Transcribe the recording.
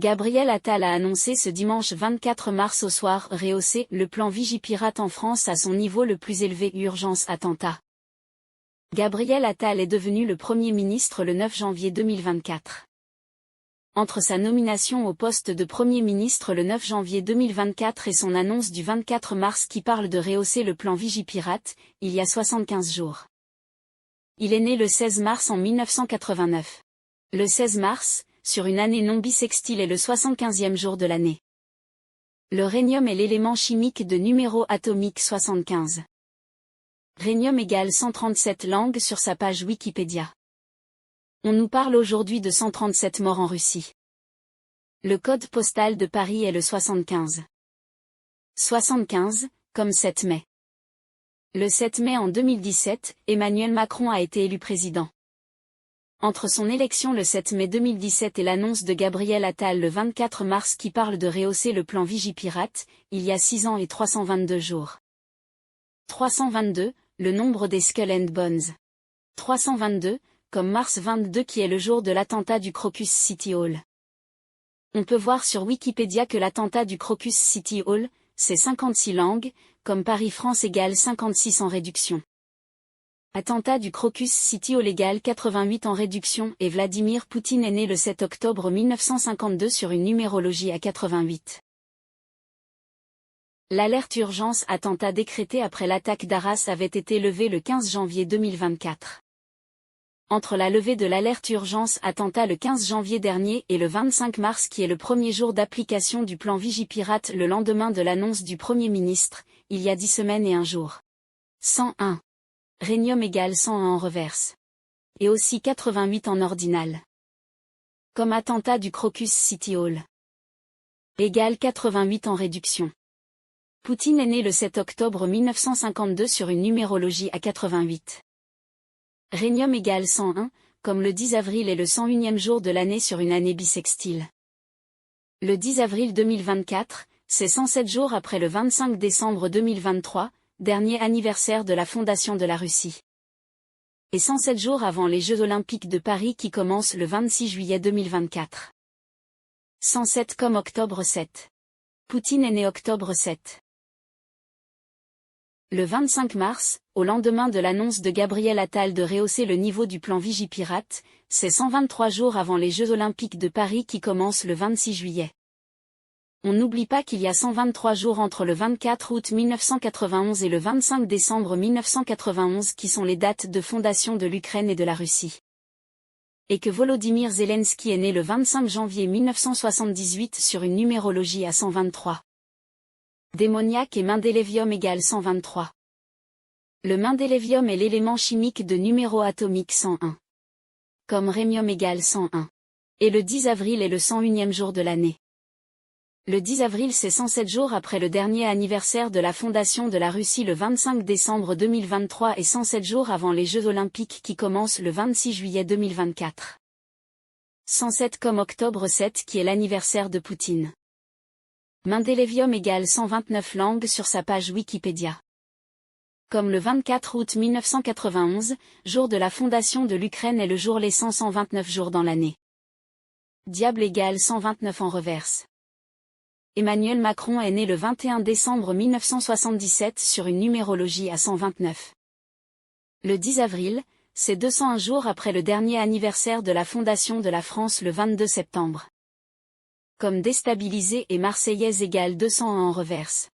Gabriel Attal a annoncé ce dimanche 24 mars au soir rehausser le plan Vigipirate en France à son niveau le plus élevé urgence attentat. Gabriel Attal est devenu le Premier ministre le 9 janvier 2024. Entre sa nomination au poste de Premier ministre le 9 janvier 2024 et son annonce du 24 mars qui parle de rehausser le plan Vigipirate, il y a 75 jours. Il est né le 16 mars en 1989. Le 16 mars, sur une année non bissextile est le 75e jour de l'année. Le rhénium est l'élément chimique de numéro atomique 75. Rhénium égale 137 langues sur sa page Wikipédia. On nous parle aujourd'hui de 137 morts en Russie. Le code postal de Paris est le 75. 75, comme 7 mai. Le 7 mai en 2017, Emmanuel Macron a été élu président. Entre son élection le 7 mai 2017 et l'annonce de Gabriel Attal le 24 mars qui parle de rehausser le plan Vigipirate, il y a 6 ans et 322 jours. 322, le nombre des Skull and Bones. 322, comme mars 22 qui est le jour de l'attentat du Crocus City Hall. On peut voir sur Wikipédia que l'attentat du Crocus City Hall, c'est 56 langues, comme Paris-France égale 56 en réduction. Attentat du Crocus City Hall égale 88 en réduction et Vladimir Poutine est né le 7 octobre 1952 sur une numérologie à 88. L'alerte urgence attentat décrétée après l'attaque d'Arras avait été levée le 15 janvier 2024. Entre la levée de l'alerte urgence attentat le 15 janvier dernier et le 25 mars qui est le premier jour d'application du plan Vigipirate le lendemain de l'annonce du Premier ministre, il y a 10 semaines et un jour. 101. Rhénium égale 101 en reverse. Et aussi 88 en ordinal. Comme attentat du Crocus City Hall. Égale 88 en réduction. Poutine est né le 7 octobre 1952 sur une numérologie à 88. Rhénium égale 101, comme le 10 avril est le 101e jour de l'année sur une année bissextile. Le 10 avril 2024, c'est 107 jours après le 25 décembre 2023, dernier anniversaire de la fondation de la Russie. Et 107 jours avant les Jeux Olympiques de Paris qui commencent le 26 juillet 2024. 107 comme octobre 7. Poutine est né octobre 7. Le 25 mars, au lendemain de l'annonce de Gabriel Attal de rehausser le niveau du plan Vigipirate, c'est 123 jours avant les Jeux Olympiques de Paris qui commencent le 26 juillet. On n'oublie pas qu'il y a 123 jours entre le 24 août 1991 et le 25 décembre 1991 qui sont les dates de fondation de l'Ukraine et de la Russie. Et que Volodymyr Zelensky est né le 25 janvier 1978 sur une numérologie à 123. Démoniaque et mendélévium égale 123. Le mendélévium est l'élément chimique de numéro atomique 101. Comme rhénium égale 101. Et le 10 avril est le 101e jour de l'année. Le 10 avril c'est 107 jours après le dernier anniversaire de la fondation de la Russie le 25 décembre 2023 et 107 jours avant les Jeux Olympiques qui commencent le 26 juillet 2024. 107 comme octobre 7 qui est l'anniversaire de Poutine. Mendélévium égale 129 langues sur sa page Wikipédia. Comme le 24 août 1991, jour de la fondation de l'Ukraine est le jour les 129 jours dans l'année. Diable égale 129 en reverse. Emmanuel Macron est né le 21 décembre 1977 sur une numérologie à 129. Le 10 avril, c'est 201 jours après le dernier anniversaire de la fondation de la France le 22 septembre. Comme déstabilisé et marseillaise égale 201 en reverse.